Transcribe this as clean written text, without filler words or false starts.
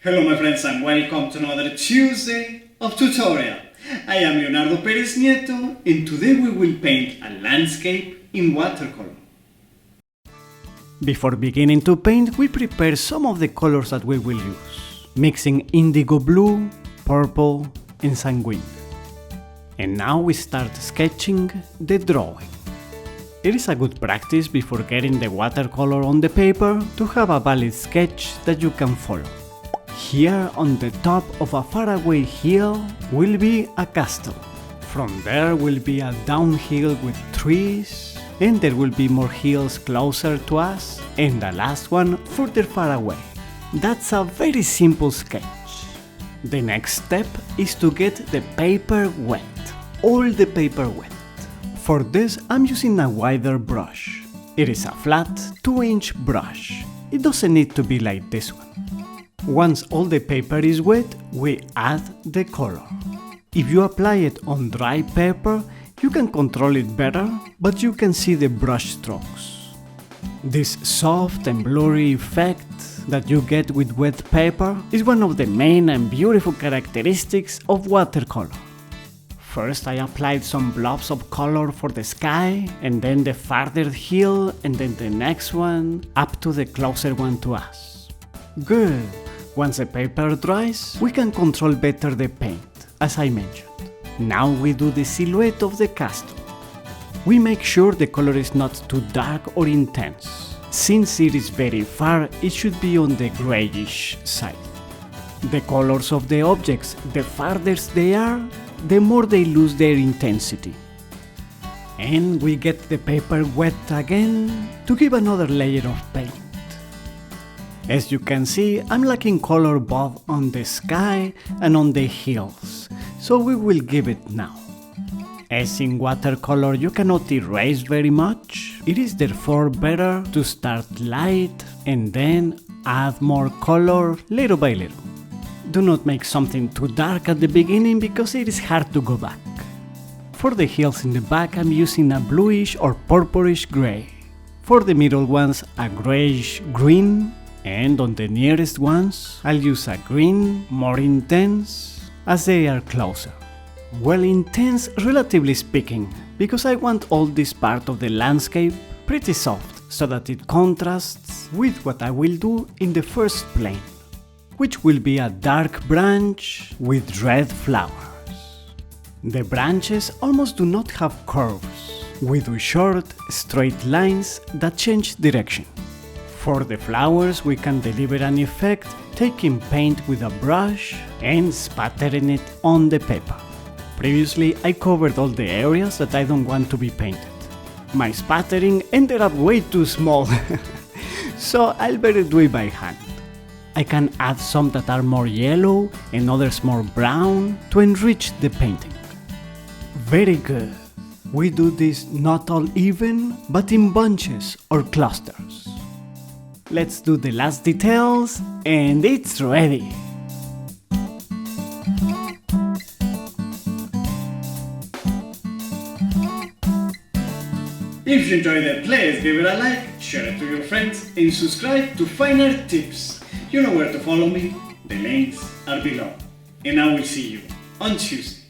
Hello my friends and welcome to another Tuesday of tutorial. I am Leonardo Pereznieto and today we will paint a landscape in watercolor. Before beginning to paint, we prepare some of the colors that we will use, mixing indigo blue, purple and sanguine. And now we start sketching the drawing. It is a good practice before getting the watercolor on the paper to have a valid sketch that you can follow. Here on the top of a faraway hill will be a castle. From there will be a downhill with trees, and there will be more hills closer to us, and the last one further far away. That's a very simple sketch. The next step is to get the paper wet, all the paper wet. For this I'm using a wider brush. It is a flat 2-inch brush. It doesn't need to be like this one. Once all the paper is wet, we add the color. If you apply it on dry paper, you can control it better, but you can see the brush strokes. This soft and blurry effect that you get with wet paper is one of the main and beautiful characteristics of watercolor. First I applied some blobs of color for the sky, and then the farther hill, and then the next one, up to the closer one to us. Good! Once the paper dries, we can control better the paint, as I mentioned. Now we do the silhouette of the castle. We make sure the color is not too dark or intense. Since it is very far, it should be on the grayish side. The colors of the objects, the farther they are, the more they lose their intensity. And we get the paper wet again to give another layer of paint. As you can see, I'm lacking color both on the sky and on the hills, so we will give it now. As in watercolor you cannot erase very much, it is therefore better to start light and then add more color little by little. Do not make something too dark at the beginning because it is hard to go back. For the hills in the back I'm using a bluish or purplish gray. For the middle ones a grayish green, and on the nearest ones I'll use a green, more intense, as they are closer. Well, intense relatively speaking, because I want all this part of the landscape pretty soft so that it contrasts with what I will do in the first plane, which will be a dark branch with red flowers. The branches almost do not have curves. We do short, straight lines that change direction. For the flowers we can deliver an effect taking paint with a brush and spattering it on the paper. Previously I covered all the areas that I don't want to be painted. My spattering ended up way too small, so I'll better do it by hand. I can add some that are more yellow and others more brown to enrich the painting. Very good. We do this not all even, but in bunches or clusters. Let's do the last details, and it's ready! If you enjoyed it, please give it a like, share it to your friends, and subscribe to finer tips. You know where to follow me, the links are below. And I will see you on Tuesday.